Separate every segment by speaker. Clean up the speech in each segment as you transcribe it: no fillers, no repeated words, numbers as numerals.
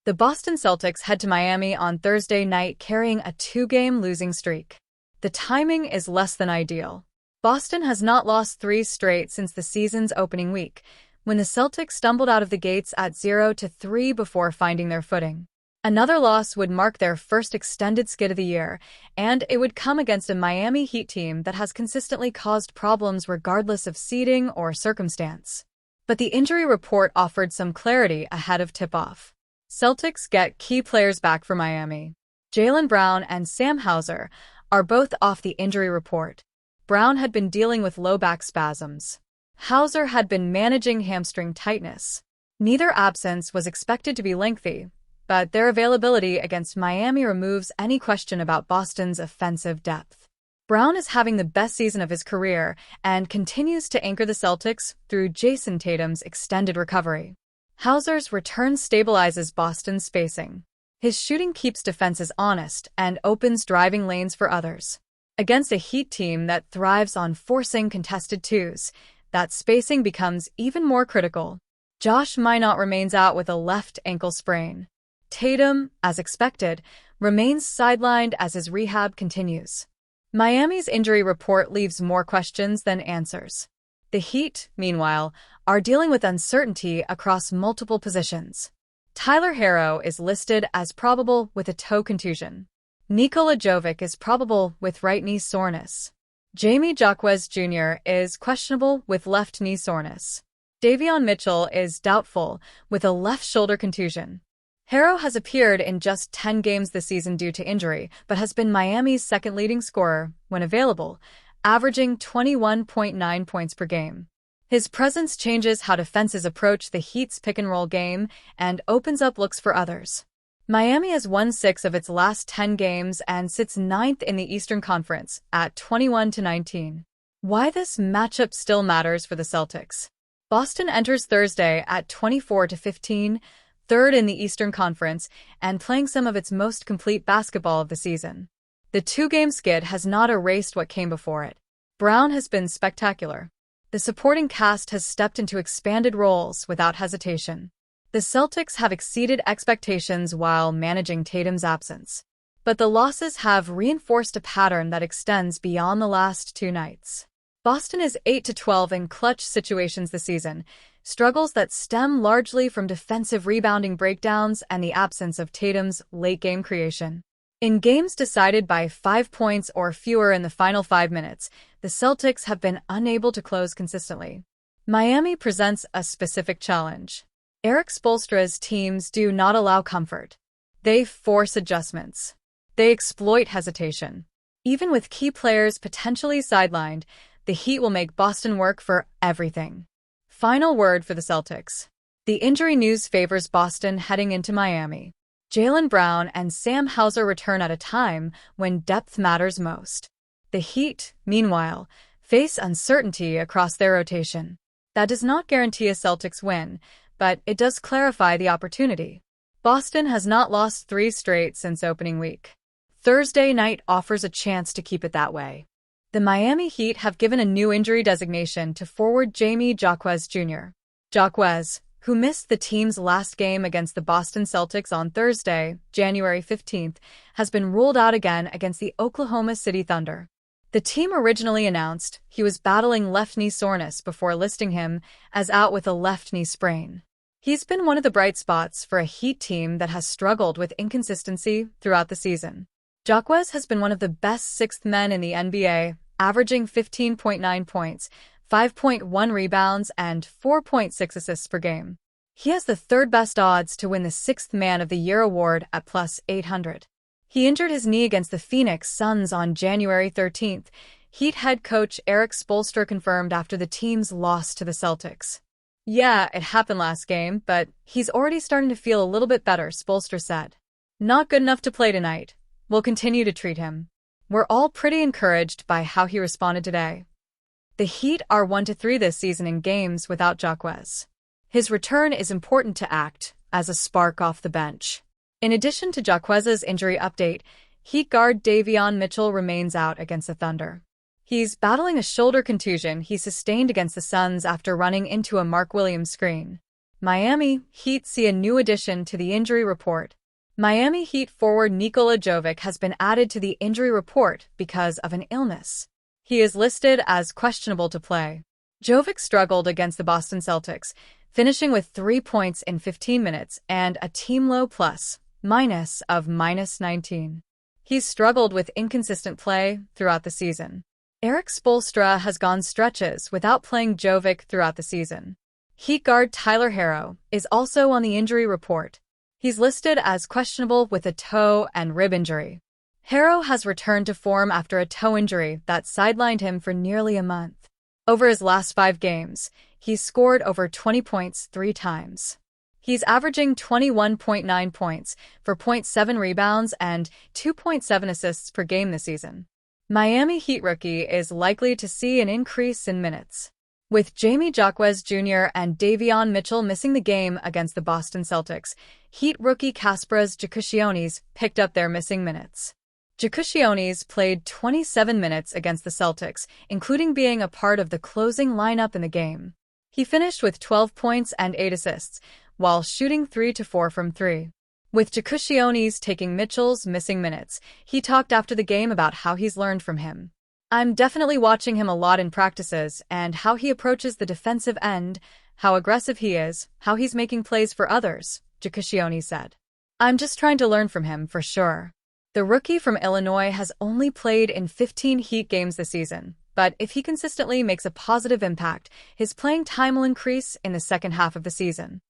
Speaker 1: The Boston Celtics head to Miami on Thursday night carrying a two-game losing streak. The timing is less than ideal. Boston has not lost 3 straight since the season's opening week, when the Celtics stumbled out of the gates at 0-3 before finding their footing. Another loss would mark their first extended skid of the year, and it would come against a Miami Heat team that has consistently caused problems regardless of seeding or circumstance. But the injury report offered some clarity ahead of tip-off. Celtics get key players back for Miami. Jaylen Brown and Sam Hauser are both off the injury report. Brown had been dealing with low back spasms. Hauser had been managing hamstring tightness. Neither absence was expected to be lengthy, but their availability against Miami removes any question about Boston's offensive depth. Brown is having the best season of his career and continues to anchor the Celtics through Jason Tatum's extended recovery. Hauser's return stabilizes Boston's spacing. His shooting keeps defenses honest and opens driving lanes for others. Against a Heat team that thrives on forcing contested twos, that spacing becomes even more critical. Josh Minott remains out with a left ankle sprain. Tatum, as expected, remains sidelined as his rehab continues. Miami's injury report leaves more questions than answers. The Heat, meanwhile, are dealing with uncertainty across multiple positions. Tyler Herro is listed as probable with a toe contusion. Nikola Jovic is probable with right knee soreness. Jaime Jacquez Jr. is questionable with left knee soreness. Davion Mitchell is doubtful with a left shoulder contusion. Herro has appeared in just 10 games this season due to injury, but has been Miami's second leading scorer when available, averaging 21.9 points per game. His presence changes how defenses approach the Heat's pick-and-roll game and opens up looks for others. Miami has won 6 of its last 10 games and sits 9th in the Eastern Conference at 21-19. Why this matchup still matters for the Celtics. Boston enters Thursday at 24-15, third in the Eastern Conference, and playing some of its most complete basketball of the season. The two-game skid has not erased what came before it. Brown has been spectacular. The supporting cast has stepped into expanded roles without hesitation. The Celtics have exceeded expectations while managing Tatum's absence. But the losses have reinforced a pattern that extends beyond the last 2 nights. Boston is 8-12 in clutch situations this season, struggles that stem largely from defensive rebounding breakdowns and the absence of Tatum's late-game creation. In games decided by 5 points or fewer in the final 5 minutes, the Celtics have been unable to close consistently. Miami presents a specific challenge. Erik Spoelstra's teams do not allow comfort. They force adjustments. They exploit hesitation. Even with key players potentially sidelined, the Heat will make Boston work for everything. Final word for the Celtics. The injury news favors Boston heading into Miami. Jaylen Brown and Sam Hauser return at a time when depth matters most. The Heat, meanwhile, face uncertainty across their rotation. That does not guarantee a Celtics win, but it does clarify the opportunity. Boston has not lost 3 straight since opening week. Thursday night offers a chance to keep it that way. The Miami Heat have given a new injury designation to forward Jaime Jacquez Jr. Jacquez, who missed the team's last game against the Boston Celtics on Thursday, January 15th, has been ruled out again against the Oklahoma City Thunder. The team originally announced he was battling left knee soreness before listing him as out with a left knee sprain. He's been one of the bright spots for a Heat team that has struggled with inconsistency throughout the season. Jacquez has been one of the best sixth men in the NBA, averaging 15.9 points, 5.1 rebounds, and 4.6 assists per game. He has the third best odds to win the Sixth Man of the Year award at plus 800. He injured his knee against the Phoenix Suns on January 13th. Heat head coach Erik Spoelstra confirmed after the team's loss to the Celtics. "Yeah, it happened last game, but he's already starting to feel a little bit better," Spoelstra said. "Not good enough to play tonight. We'll continue to treat him. We're all pretty encouraged by how he responded today." The Heat are 1-3 this season in games without Jacquez. His return is important to act as a spark off the bench. In addition to Jacquez's injury update, Heat guard Davion Mitchell remains out against the Thunder. He's battling a shoulder contusion he sustained against the Suns after running into a Mark Williams screen. Miami Heat see a new addition to the injury report. Miami Heat forward Nikola Jovic has been added to the injury report because of an illness. He is listed as questionable to play. Jovic struggled against the Boston Celtics, finishing with 3 points in 15 minutes and a team low plus-minus of -19. He's struggled with inconsistent play throughout the season. Erik Spoelstra has gone stretches without playing Jovic throughout the season. Heat guard Tyler Herro is also on the injury report. He's listed as questionable with a toe and rib injury. Herro has returned to form after a toe injury that sidelined him for nearly a month. Over his last 5 games, he's scored over 20 points 3 times. He's averaging 21.9 points for 0.7 rebounds and 2.7 assists per game this season. Miami Heat rookie is likely to see an increase in minutes. With Jaime Jacquez Jr. and Davion Mitchell missing the game against the Boston Celtics, Heat rookie Kasparas Jacquez picked up their missing minutes. Jacquez played 27 minutes against the Celtics, including being a part of the closing lineup in the game. He finished with 12 points and 8 assists, while shooting 3 to 4 from 3. With Jacquez taking Mitchell's missing minutes, he talked after the game about how he's learned from him. "I'm definitely watching him a lot in practices and how he approaches the defensive end, how aggressive he is, how he's making plays for others," Jacquez said. "I'm just trying to learn from him, for sure." The rookie from Illinois has only played in 15 Heat games this season, but if he consistently makes a positive impact, his playing time will increase in the second half of the season.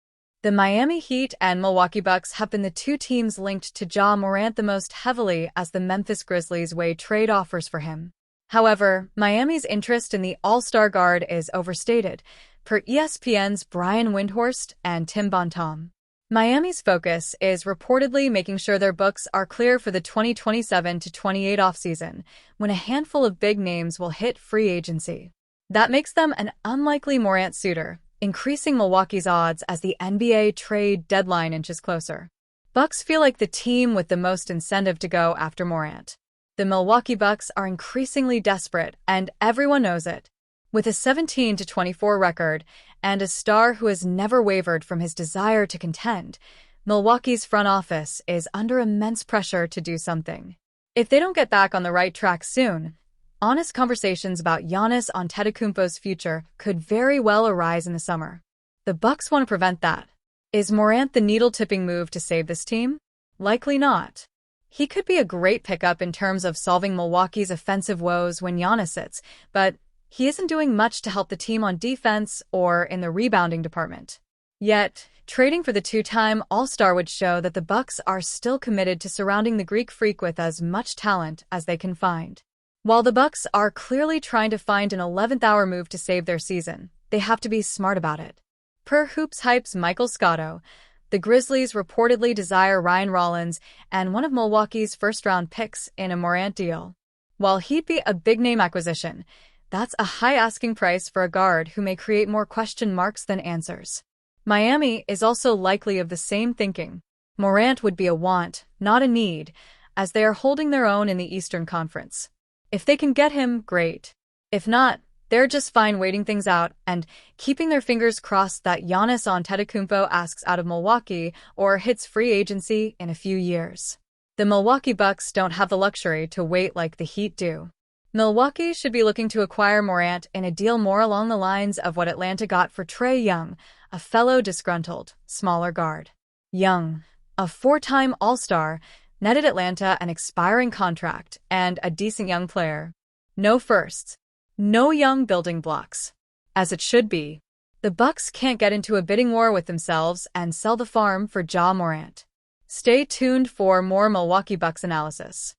Speaker 1: The Miami Heat and Milwaukee Bucks have been the two teams linked to Ja Morant the most heavily as the Memphis Grizzlies weigh trade offers for him. However, Miami's interest in the All-Star guard is overstated, per ESPN's Brian Windhorst and Tim Bontemps. Miami's focus is reportedly making sure their books are clear for the 2027-28 offseason, when a handful of big names will hit free agency. That makes them an unlikely Morant suitor, increasing Milwaukee's odds as the NBA trade deadline inches closer. Bucks feel like the team with the most incentive to go after Morant. The Milwaukee Bucks are increasingly desperate, and everyone knows it. With a 17-24 record and a star who has never wavered from his desire to contend, Milwaukee's front office is under immense pressure to do something. If they don't get back on the right track soon, honest conversations about Giannis Antetokounmpo's future could very well arise in the summer. The Bucks want to prevent that. Is Morant the needle-tipping move to save this team? Likely not. He could be a great pickup in terms of solving Milwaukee's offensive woes when Giannis sits, but he isn't doing much to help the team on defense or in the rebounding department. Yet, trading for the two-time All-Star would show that the Bucks are still committed to surrounding the Greek Freak with as much talent as they can find. While the Bucks are clearly trying to find an 11th-hour move to save their season, they have to be smart about it. Per Hoops Hype's Michael Scotto, the Grizzlies reportedly desire Ryan Rollins and one of Milwaukee's first-round picks in a Morant deal. While he'd be a big-name acquisition, that's a high asking price for a guard who may create more question marks than answers. Miami is also likely of the same thinking. Morant would be a want, not a need, as they are holding their own in the Eastern Conference. If they can get him, great. If not, they're just fine waiting things out and keeping their fingers crossed that Giannis Antetokounmpo asks out of Milwaukee or hits free agency in a few years. The Milwaukee Bucks don't have the luxury to wait like the Heat do. Milwaukee should be looking to acquire Morant in a deal more along the lines of what Atlanta got for Trae Young, a fellow disgruntled, smaller guard. Young, a 4-time All-Star, netted Atlanta an expiring contract and a decent young player. No firsts. No young building blocks. As it should be. The Bucks can't get into a bidding war with themselves and sell the farm for Ja Morant. Stay tuned for more Milwaukee Bucks analysis.